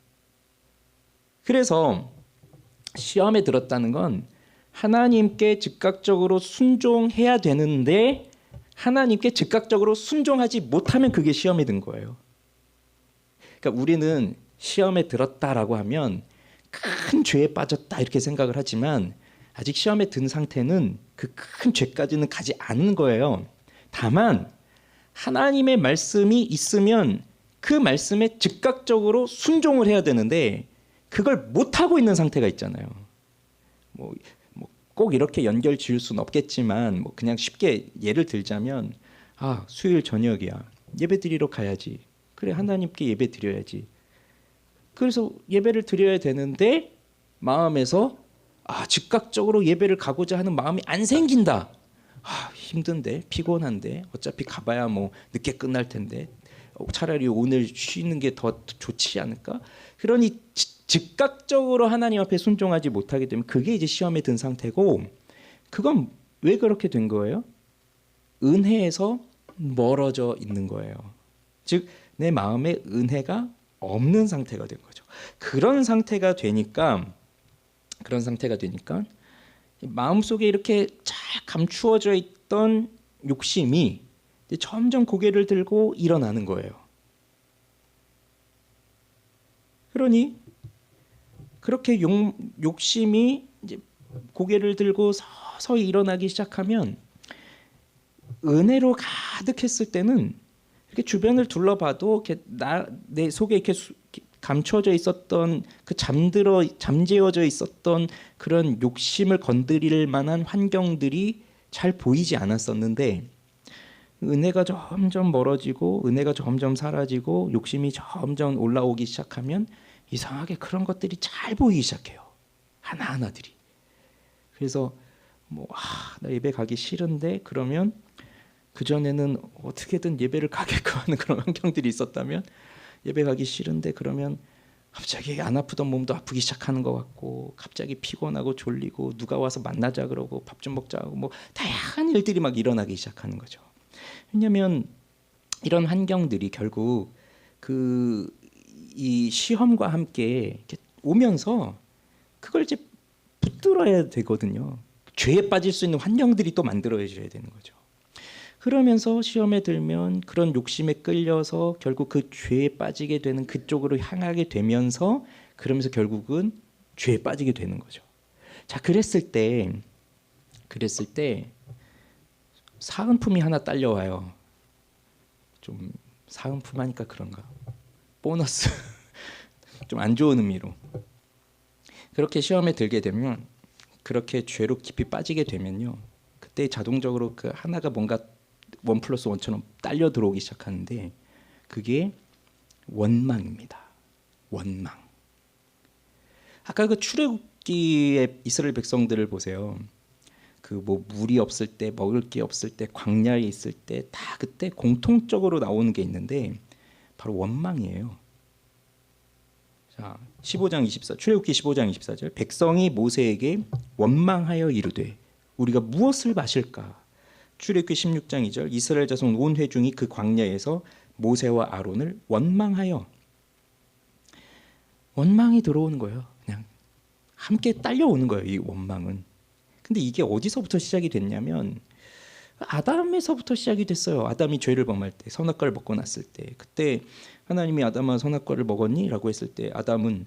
그래서 시험에 들었다는 건 하나님께 즉각적으로 순종해야 되는데 하나님께 즉각적으로 순종하지 못하면 그게 시험에 든 거예요. 그러니까 우리는 시험에 들었다라고 하면 큰 죄에 빠졌다 이렇게 생각을 하지만 아직 시험에 든 상태는 그 큰 죄까지는 가지 않은 거예요. 다만 하나님의 말씀이 있으면 그 말씀에 즉각적으로 순종을 해야 되는데 그걸 못하고 있는 상태가 있잖아요. 뭐 꼭 이렇게 연결 지을 수는 없겠지만 뭐 그냥 쉽게 예를 들자면 수요일 저녁이야. 예배 드리러 가야지. 그래, 하나님께 예배 드려야지. 그래서 예배를 드려야 되는데 마음에서 즉각적으로 예배를 가고자 하는 마음이 안 생긴다. 힘든데, 피곤한데, 어차피 가봐야 뭐 늦게 끝날 텐데 차라리 오늘 쉬는 게 더 좋지 않을까? 그러니 즉각적으로 하나님 앞에 순종하지 못하게 되면 그게 이제 시험에 든 상태고, 그건 왜 그렇게 된 거예요? 은혜에서 멀어져 있는 거예요. 즉 내 마음에 은혜가 없는 상태가 된 거죠. 그런 상태가 되니까 마음속에 이렇게 잘 감추어져 있던 욕심이 이제 점점 고개를 들고 일어나는 거예요. 그러니 그렇게 욕심이 이제 고개를 들고 서서히 일어나기 시작하면 은혜로 가득했을 때는 이렇게 주변을 둘러봐도 내 속에 이렇게 감춰져 있었던 그 잠재워져 있었던 그런 욕심을 건드릴 만한 환경들이 잘 보이지 않았었는데 은혜가 점점 멀어지고 은혜가 점점 사라지고 욕심이 점점 올라오기 시작하면 이상하게 그런 것들이 잘 보이기 시작해요. 하나하나들이. 그래서 나 예배 가기 싫은데 그러면 그전에는 어떻게든 예배를 가게끔 하는 그런 환경들이 있었다면 예배 가기 싫은데 그러면 갑자기 안 아프던 몸도 아프기 시작하는 것 같고 갑자기 피곤하고 졸리고 누가 와서 만나자 그러고 밥 좀 먹자 하고 뭐 다양한 일들이 막 일어나기 시작하는 거죠. 왜냐하면 이런 환경들이 결국 이 시험과 함께 이렇게 오면서 그걸 이제 붙들어야 되거든요. 죄에 빠질 수 있는 환경들이 또 만들어져야 되는 거죠. 그러면서 시험에 들면 그런 욕심에 끌려서 결국 그 죄에 빠지게 되는 그쪽으로 향하게 되면서 그러면서 결국은 죄에 빠지게 되는 거죠. 자, 그랬을 때 사은품이 하나 딸려와요. 좀 사은품 하니까 그런가? 보너스. 좀 안 좋은 의미로. 그렇게 시험에 들게 되면 그렇게 죄로 깊이 빠지게 되면요. 그때 자동적으로 그 하나가 뭔가 1+1처럼 딸려 들어오기 시작하는데 그게 원망입니다. 원망. 아까 그 출애굽기의 이스라엘 백성들을 보세요. 그 물이 없을 때, 먹을 게 없을 때, 광야에 있을 때 다 그때 공통적으로 나오는 게 있는데 바로 원망이에요. 자, 15장 24, 출애굽기 15장 24절. 백성이 모세에게 원망하여 이르되 우리가 무엇을 마실까? 출애굽기 16장 2절. 이스라엘 자손 온 회중이 그 광야에서 모세와 아론을 원망하여. 원망이 들어오는 거예요. 그냥 함께 딸려오는 거예요. 이 원망은. 근데 이게 어디서부터 시작이 됐냐면 아담에서부터 시작이 됐어요. 아담이 죄를 범할 때, 선악과를 먹고 났을 때, 그때 하나님이 아담아 선악과를 먹었니? 라고 했을 때 아담은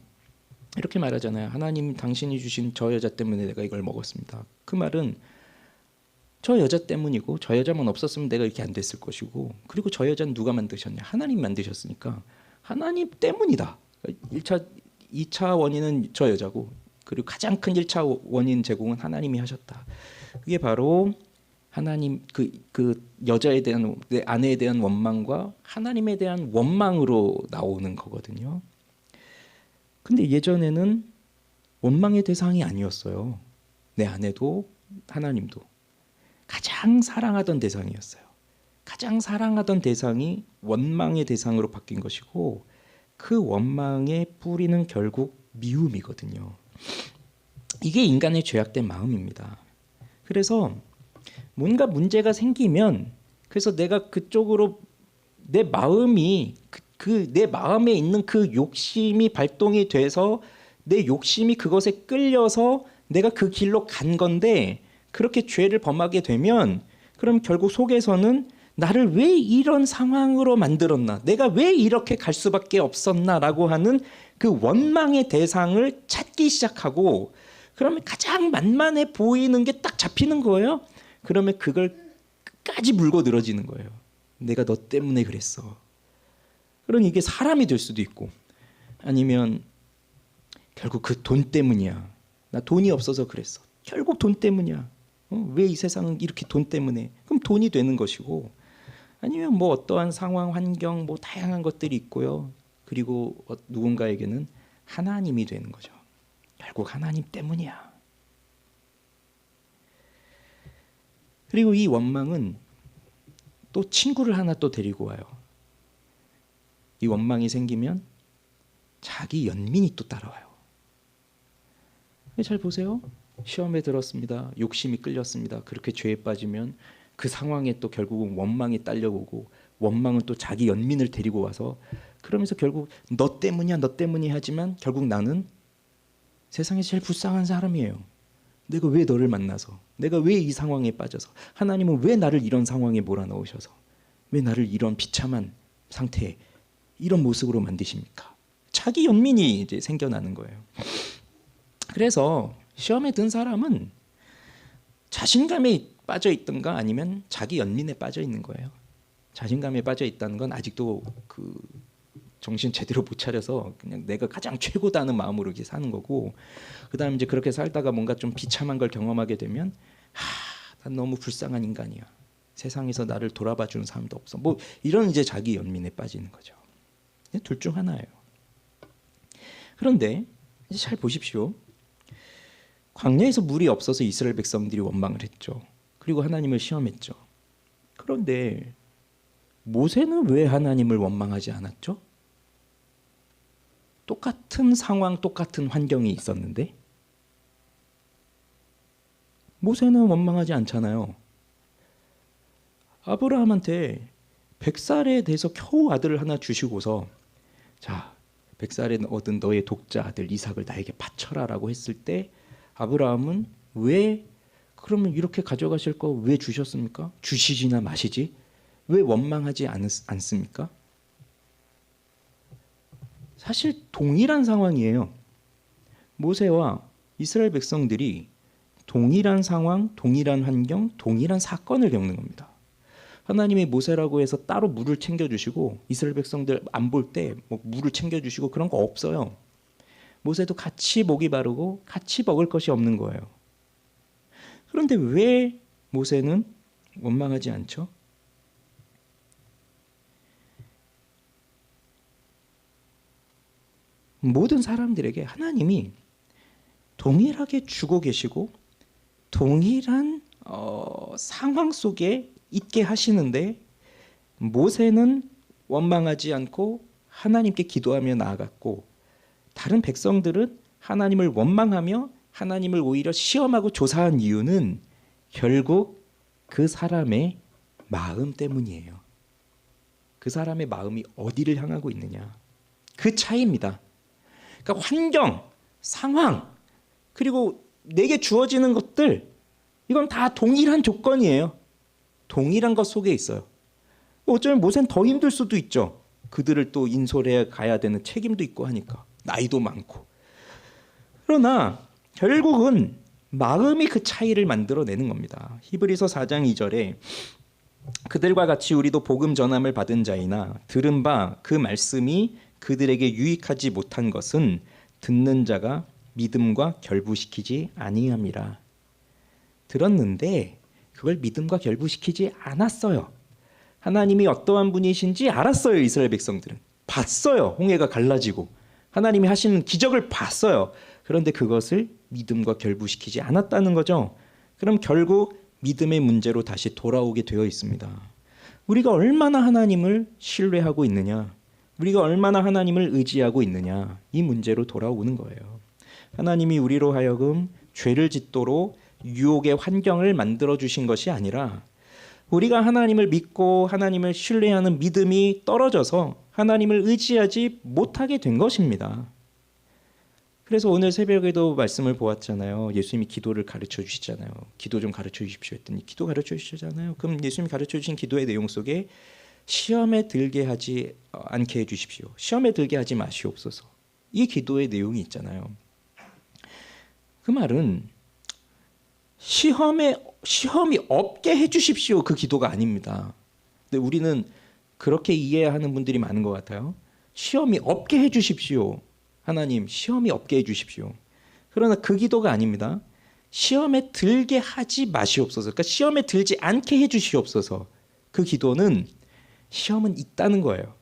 이렇게 말하잖아요. 하나님 당신이 주신 저 여자 때문에 내가 이걸 먹었습니다. 그 말은 저 여자 때문이고 저 여자만 없었으면 내가 이렇게 안 됐을 것이고, 그리고 저 여자는 누가 만드셨냐? 하나님 만드셨으니까 하나님 때문이다. 2차 원인은 저 여자고 그리고 가장 큰 1차 원인 제공은 하나님이 하셨다. 그게 바로 하나님 그 여자에 대한 내 아내에 대한 원망과 하나님에 대한 원망으로 나오는 거거든요. 근데 예전에는 원망의 대상이 아니었어요. 내 아내도 하나님도 가장 사랑하던 대상이었어요. 가장 사랑하던 대상이 원망의 대상으로 바뀐 것이고 그 원망의 뿌리는 결국 미움이거든요. 이게 인간의 죄악된 마음입니다. 그래서 뭔가 문제가 생기면 그래서 내가 그쪽으로 내 마음이 내 마음에 있는 그 욕심이 발동이 돼서 내 욕심이 그것에 끌려서 내가 그 길로 간 건데 그렇게 죄를 범하게 되면 그럼 결국 속에서는 나를 왜 이런 상황으로 만들었나? 내가 왜 이렇게 갈 수밖에 없었나라고 하는 그 원망의 대상을 찾기 시작하고 그러면 가장 만만해 보이는 게 딱 잡히는 거예요. 그러면 그걸 끝까지 물고 늘어지는 거예요. 내가 너 때문에 그랬어. 그러니 이게 사람이 될 수도 있고 아니면 결국 그 돈 때문이야. 나 돈이 없어서 그랬어. 결국 돈 때문이야. 왜 이 세상은 이렇게 돈 때문에? 그럼 돈이 되는 것이고 아니면 뭐 어떠한 상황, 환경, 뭐 다양한 것들이 있고요. 그리고 누군가에게는 하나님이 되는 거죠. 결국 하나님 때문이야. 그리고 이 원망은 또 친구를 하나 또 데리고 와요. 이 원망이 생기면 자기 연민이 또 따라와요. 잘 보세요. 시험에 들었습니다. 욕심이 끌렸습니다. 그렇게 죄에 빠지면 그 상황에 또 결국은 원망이 딸려오고 원망은 또 자기 연민을 데리고 와서 그러면서 결국 너 때문이야 너 때문이야 하지만 결국 나는 세상에 제일 불쌍한 사람이에요. 내가 왜 너를 만나서 내가 왜 이 상황에 빠져서 하나님은 왜 나를 이런 상황에 몰아넣으셔서 왜 나를 이런 비참한 상태에 이런 모습으로 만드십니까? 자기 연민이 이제 생겨나는 거예요. 그래서 시험에 든 사람은 자신감에 빠져 있던가 아니면 자기 연민에 빠져 있는 거예요. 자신감에 빠져 있다는 건 아직도 그 정신 제대로 못 차려서 그냥 내가 가장 최고다는 마음으로 이렇게 사는 거고, 그다음 이제 그렇게 살다가 뭔가 좀 비참한 걸 경험하게 되면 난 너무 불쌍한 인간이야. 세상에서 나를 돌아봐 주는 사람도 없어. 뭐 이런 이제 자기 연민에 빠지는 거죠. 둘 중 하나예요. 그런데 이제 잘 보십시오. 광야에서 물이 없어서 이스라엘 백성들이 원망을 했죠. 그리고 하나님을 시험했죠. 그런데 모세는 왜 하나님을 원망하지 않았죠? 똑같은 상황, 똑같은 환경이 있었는데 모세는 원망하지 않잖아요. 아브라함한테 100살에 대해서 겨우 아들을 하나 주시고서 자, 100살에 얻은 너의 독자 아들 이삭을 나에게 바쳐라라고 했을 때 아브라함은 왜 그러면 이렇게 가져가실 거 왜 주셨습니까? 주시지나 마시지 왜 원망하지 않습니까? 사실 동일한 상황이에요. 모세와 이스라엘 백성들이 동일한 상황, 동일한 환경, 동일한 사건을 겪는 겁니다. 하나님이 모세라고 해서 따로 물을 챙겨주시고 이스라엘 백성들 안 볼 때 뭐 물을 챙겨주시고 그런 거 없어요. 모세도 같이 목이 마르고 같이 먹을 것이 없는 거예요. 그런데 왜 모세는 원망하지 않죠? 모든 사람들에게 하나님이 동일하게 주고 계시고 동일한 상황 속에 있게 하시는데 모세는 원망하지 않고 하나님께 기도하며 나아갔고 다른 백성들은 하나님을 원망하며 하나님을 오히려 시험하고 조사한 이유는 결국 그 사람의 마음 때문이에요. 그 사람의 마음이 어디를 향하고 있느냐. 그 차이입니다. 그러니까 환경, 상황, 그리고 내게 주어지는 것들 이건 다 동일한 조건이에요. 동일한 것 속에 있어요. 어쩌면 모세는 더 힘들 수도 있죠. 그들을 또 인솔해 가야 되는 책임도 있고 하니까 나이도 많고. 그러나 결국은 마음이 그 차이를 만들어내는 겁니다. 히브리서 4장 2절에 그들과 같이 우리도 복음 전함을 받은 자이나 들은 바 그 말씀이 그들에게 유익하지 못한 것은 듣는 자가 믿음과 결부시키지 아니함이라. 들었는데 그걸 믿음과 결부시키지 않았어요. 하나님이 어떠한 분이신지 알았어요. 이스라엘 백성들은 봤어요. 홍해가 갈라지고 하나님이 하시는 기적을 봤어요. 그런데 그것을 믿음과 결부시키지 않았다는 거죠. 그럼 결국 믿음의 문제로 다시 돌아오게 되어 있습니다. 우리가 얼마나 하나님을 신뢰하고 있느냐, 우리가 얼마나 하나님을 의지하고 있느냐, 이 문제로 돌아오는 거예요. 하나님이 우리로 하여금 죄를 짓도록 유혹의 환경을 만들어 주신 것이 아니라 우리가 하나님을 믿고 하나님을 신뢰하는 믿음이 떨어져서 하나님을 의지하지 못하게 된 것입니다. 그래서 오늘 새벽에도 말씀을 보았잖아요. 예수님이 기도를 가르쳐 주시잖아요. 기도 좀 가르쳐 주십시오 했더니 기도 가르쳐 주시잖아요. 그럼 예수님이 가르쳐 주신 기도의 내용 속에 시험에 들게 하지 않게 해 주십시오. 시험에 들게 하지 마시옵소서. 이 기도의 내용이 있잖아요. 그 말은 시험이 없게 해 주십시오. 그 기도가 아닙니다. 근데 우리는 그렇게 이해하는 분들이 많은 것 같아요. 시험이 없게 해 주십시오. 하나님, 시험이 없게 해 주십시오. 그러나 그 기도가 아닙니다. 시험에 들게 하지 마시옵소서. 그러니까 시험에 들지 않게 해 주시옵소서. 그 기도는 시험은 있다는 거예요.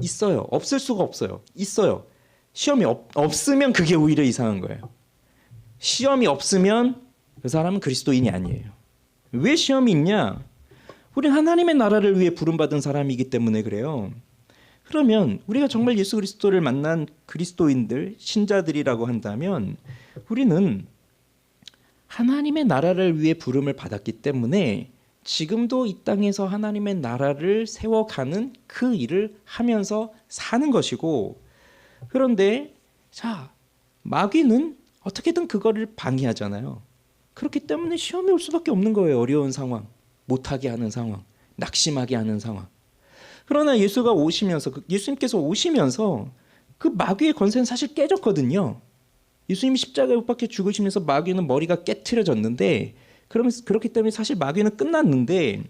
있어요. 없을 수가 없어요. 있어요. 시험이 없으면 그게 오히려 이상한 거예요. 시험이 없으면 그 사람은 그리스도인이 아니에요. 왜 시험이 있냐? 우리는 하나님의 나라를 위해 부름받은 사람이기 때문에 그래요. 그러면 우리가 정말 예수 그리스도를 만난 그리스도인들, 신자들이라고 한다면 우리는 하나님의 나라를 위해 부름을 받았기 때문에 지금도 이 땅에서 하나님의 나라를 세워가는 그 일을 하면서 사는 것이고, 그런데 자, 마귀는 어떻게든 그거를 방해하잖아요. 그렇기 때문에 시험이 올 수밖에 없는 거예요. 어려운 상황, 못하게 하는 상황, 낙심하게 하는 상황. 그러나 예수님께서 오시면서 그 마귀의 권세는 사실 깨졌거든요. 예수님이 십자가에 못 박혀 죽으시면서 마귀는 머리가 깨트려졌는데, 그렇기 때문에 사실 마귀는 끝났는데,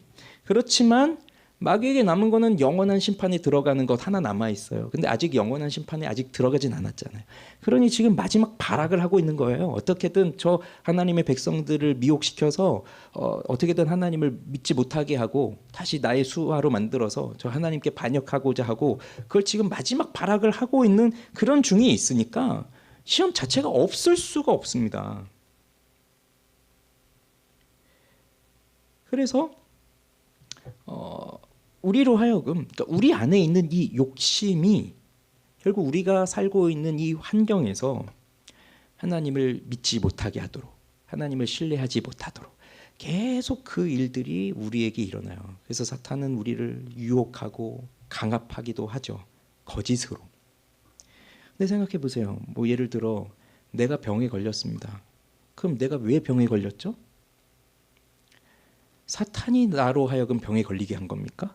그렇지만 마귀에게 남은 거는 영원한 심판에 들어가는 것 하나 남아 있어요. 근데 아직 영원한 심판에 아직 들어가진 않았잖아요. 그러니 지금 마지막 발악을 하고 있는 거예요. 어떻게든 저 하나님의 백성들을 미혹시켜서 어떻게든 하나님을 믿지 못하게 하고 다시 나의 수하로 만들어서 저 하나님께 반역하고자 하고, 그걸 지금 마지막 발악을 하고 있는 그런 중에 있으니까 시험 자체가 없을 수가 없습니다. 그래서 우리로 하여금, 그러니까 우리 안에 있는 이 욕심이 결국 우리가 살고 있는 이 환경에서 하나님을 믿지 못하게 하도록, 하나님을 신뢰하지 못하도록 계속 그 일들이 우리에게 일어나요. 그래서 사탄은 우리를 유혹하고 강압하기도 하죠. 거짓으로. 근데 생각해 보세요. 뭐 예를 들어 내가 병에 걸렸습니다. 그럼 내가 왜 병에 걸렸죠? 사탄이 나로 하여금 병에 걸리게 한 겁니까?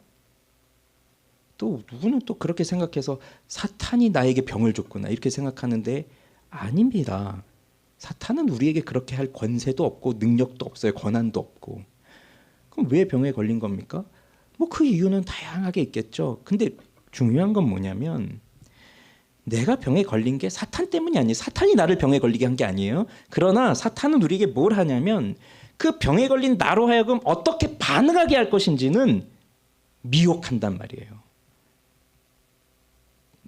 또 누구는 또 그렇게 생각해서 사탄이 나에게 병을 줬구나 이렇게 생각하는데 아닙니다. 사탄은 우리에게 그렇게 할 권세도 없고 능력도 없어요. 권한도 없고. 그럼 왜 병에 걸린 겁니까? 뭐 그 이유는 다양하게 있겠죠. 근데 중요한 건 뭐냐면 내가 병에 걸린 게 사탄 때문이 아니에요. 사탄이 나를 병에 걸리게 한 게 아니에요. 그러나 사탄은 우리에게 뭘 하냐면 그 병에 걸린 나로 하여금 어떻게 반응하게 할 것인지는 미혹한단 말이에요.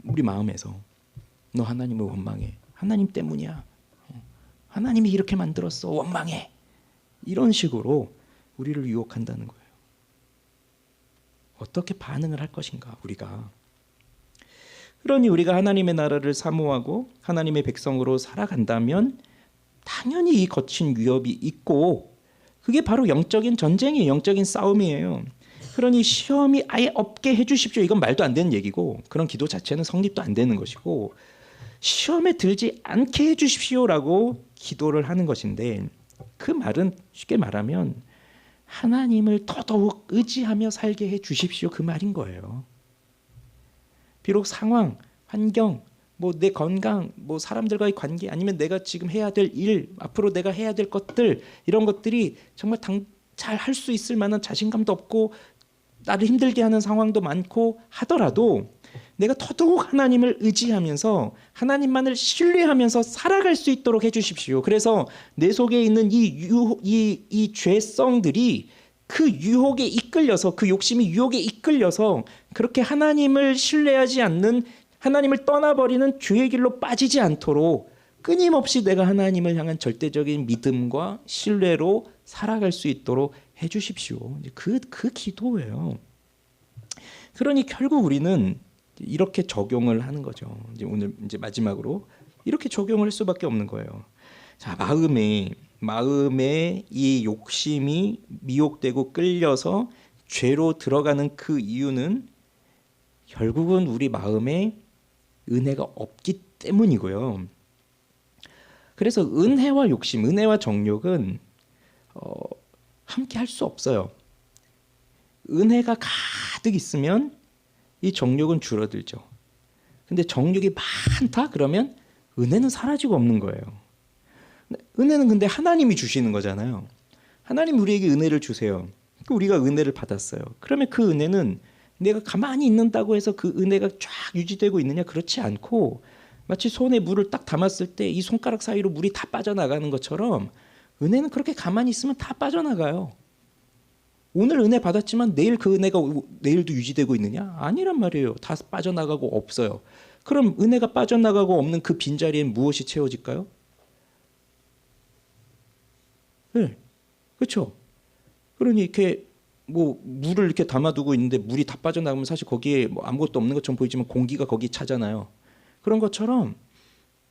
우리 마음에서 너 하나님을 원망해. 하나님 때문이야. 하나님이 이렇게 만들었어. 원망해. 이런 식으로 우리를 유혹한다는 거예요. 어떻게 반응을 할 것인가 우리가. 그러니 우리가 하나님의 나라를 사모하고 하나님의 백성으로 살아간다면 당연히 이 거친 위협이 있고 그게 바로 영적인 전쟁이에요. 영적인 싸움이에요. 그러니 시험이 아예 없게 해주십시오. 이건 말도 안 되는 얘기고 그런 기도 자체는 성립도 안 되는 것이고 시험에 들지 않게 해주십시오라고 기도를 하는 것인데 그 말은 쉽게 말하면 하나님을 더더욱 의지하며 살게 해주십시오. 그 말인 거예요. 비록 상황, 환경, 뭐 내 건강, 뭐 사람들과의 관계 아니면 내가 지금 해야 될 일, 앞으로 내가 해야 될 것들 이런 것들이 정말 잘 할 수 있을 만한 자신감도 없고 나를 힘들게 하는 상황도 많고 하더라도 내가 더더욱 하나님을 의지하면서 하나님만을 신뢰하면서 살아갈 수 있도록 해주십시오. 그래서 내 속에 있는 이 죄성들이 그 유혹에 이끌려서, 그 욕심이 유혹에 이끌려서 그렇게 하나님을 신뢰하지 않는, 하나님을 떠나버리는 죄의 길로 빠지지 않도록 끊임없이 내가 하나님을 향한 절대적인 믿음과 신뢰로 살아갈 수 있도록 해주십시오. 그 기도예요. 그러니 결국 우리는 이렇게 적용을 하는 거죠. 이제 오늘 이제 마지막으로 이렇게 적용을 할 수밖에 없는 거예요. 자, 마음에 이 욕심이 미혹되고 끌려서 죄로 들어가는 그 이유는 결국은 우리 마음에 은혜가 없기 때문이고요. 그래서 은혜와 욕심, 은혜와 정욕은 함께 할 수 없어요. 은혜가 가득 있으면 이 정욕은 줄어들죠. 근데 정욕이 많다 그러면 은혜는 사라지고 없는 거예요. 은혜는 근데 하나님이 주시는 거잖아요. 하나님 우리에게 은혜를 주세요. 우리가 은혜를 받았어요. 그러면 그 은혜는 내가 가만히 있는다고 해서 그 은혜가 쫙 유지되고 있느냐? 그렇지 않고 마치 손에 물을 딱 담았을 때 이 손가락 사이로 물이 다 빠져나가는 것처럼 은혜는 그렇게 가만히 있으면 다 빠져나가요. 오늘 은혜 받았지만 내일 그 은혜가 내일도 유지되고 있느냐? 아니란 말이에요. 다 빠져나가고 없어요. 그럼 은혜가 빠져나가고 없는 그 빈자리엔 무엇이 채워질까요? 네, 그렇죠. 그러니 이렇게 뭐 물을 이렇게 담아두고 있는데 물이 다 빠져나가면 사실 거기에 뭐 아무것도 없는 것처럼 보이지만 공기가 거기 차잖아요. 그런 것처럼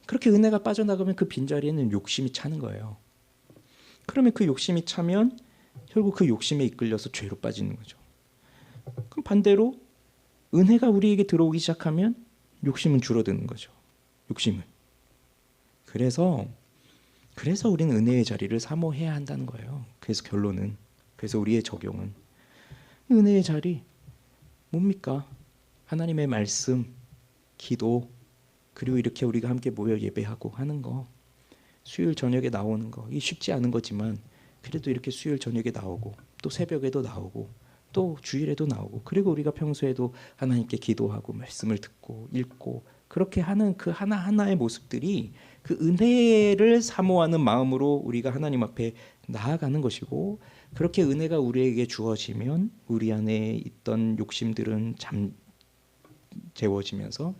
그렇게 은혜가 빠져나가면 그 빈자리에는 욕심이 차는 거예요. 그러면 그 욕심이 차면 결국 그 욕심에 이끌려서 죄로 빠지는 거죠. 그럼 반대로 은혜가 우리에게 들어오기 시작하면 욕심은 줄어드는 거죠. 욕심은. 그래서 우리는 은혜의 자리를 사모해야 한다는 거예요. 그래서 결론은, 그래서 우리의 적용은 은혜의 자리 뭡니까? 하나님의 말씀, 기도, 그리고 이렇게 우리가 함께 모여 예배하고 하는 거, 수요일 저녁에 나오는 거, 이 쉽지 않은 거지만 그래도 이렇게 수요일 저녁에 나오고 또 새벽에도 나오고 또 주일에도 나오고, 그리고 우리가 평소에도 하나님께 기도하고 말씀을 듣고 읽고 그렇게 하는 그 하나하나의 모습들이 그 은혜를 사모하는 마음으로 우리가 하나님 앞에 나아가는 것이고, 그렇게 은혜가 우리에게 주어지면 우리 안에 있던 욕심들은 잠재워지면서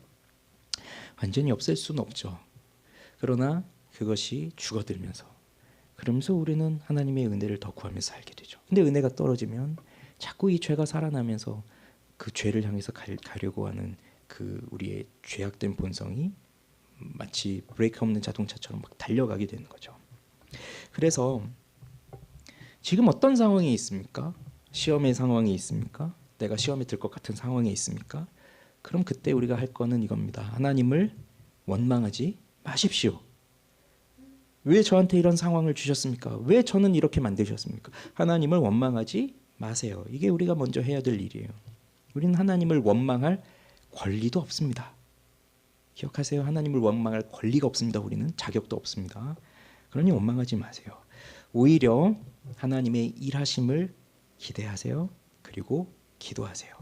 완전히 없앨 수는 없죠. 그러나 그것이 죽어들면서, 그러면서 우리는 하나님의 은혜를 더 구하면서 살게 되죠. 근데 은혜가 떨어지면 자꾸 이 죄가 살아나면서 그 죄를 향해서 가려고 하는 그 우리의 죄악된 본성이 마치 브레이크 없는 자동차처럼 막 달려가게 되는 거죠. 그래서 지금 어떤 상황이 있습니까? 시험의 상황이 있습니까? 내가 시험에 들 것 같은 상황에 있습니까? 그럼 그때 우리가 할 거는 이겁니다. 하나님을 원망하지 마십시오. 왜 저한테 이런 상황을 주셨습니까? 왜 저는 이렇게 만드셨습니까? 하나님을 원망하지 마세요. 이게 우리가 먼저 해야 될 일이에요. 우리는 하나님을 원망할 권리도 없습니다. 기억하세요. 하나님을 원망할 권리가 없습니다. 우리는 자격도 없습니다. 그러니 원망하지 마세요. 오히려 하나님의 일하심을 기대하세요. 그리고 기도하세요.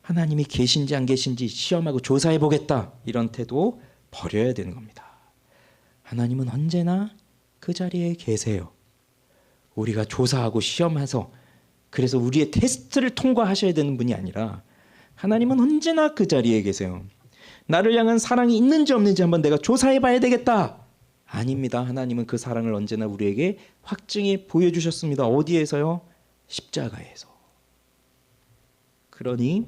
하나님이 계신지 안 계신지 시험하고 조사해 보겠다, 이런 태도 버려야 되는 겁니다. 하나님은 언제나 그 자리에 계세요. 우리가 조사하고 시험해서 그래서 우리의 테스트를 통과하셔야 되는 분이 아니라 하나님은 언제나 그 자리에 계세요. 나를 향한 사랑이 있는지 없는지 한번 내가 조사해 봐야 되겠다. 아닙니다. 하나님은 그 사랑을 언제나 우리에게 확증해 보여주셨습니다. 어디에서요? 십자가에서. 그러니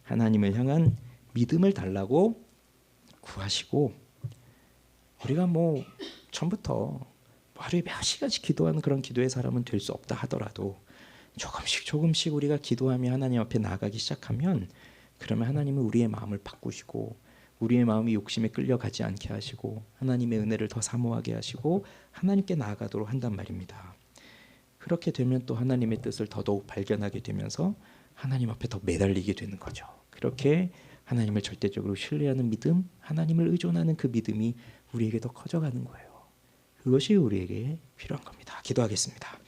하나님을 향한 믿음을 달라고 구하시고, 우리가 뭐 처음부터 하루에 몇 시간씩 기도하는 그런 기도의 사람은 될 수 없다 하더라도 조금씩 우리가 기도하며 하나님 앞에 나아가기 시작하면, 그러면 하나님은 우리의 마음을 바꾸시고 우리의 마음이 욕심에 끌려가지 않게 하시고 하나님의 은혜를 더 사모하게 하시고 하나님께 나아가도록 한단 말입니다. 그렇게 되면 또 하나님의 뜻을 더더욱 발견하게 되면서 하나님 앞에 더 매달리게 되는 거죠. 그렇게 하나님을 절대적으로 신뢰하는 믿음, 하나님을 의존하는 그 믿음이 우리에게 더 커져가는 거예요. 그것이 우리에게 필요한 겁니다. 기도하겠습니다.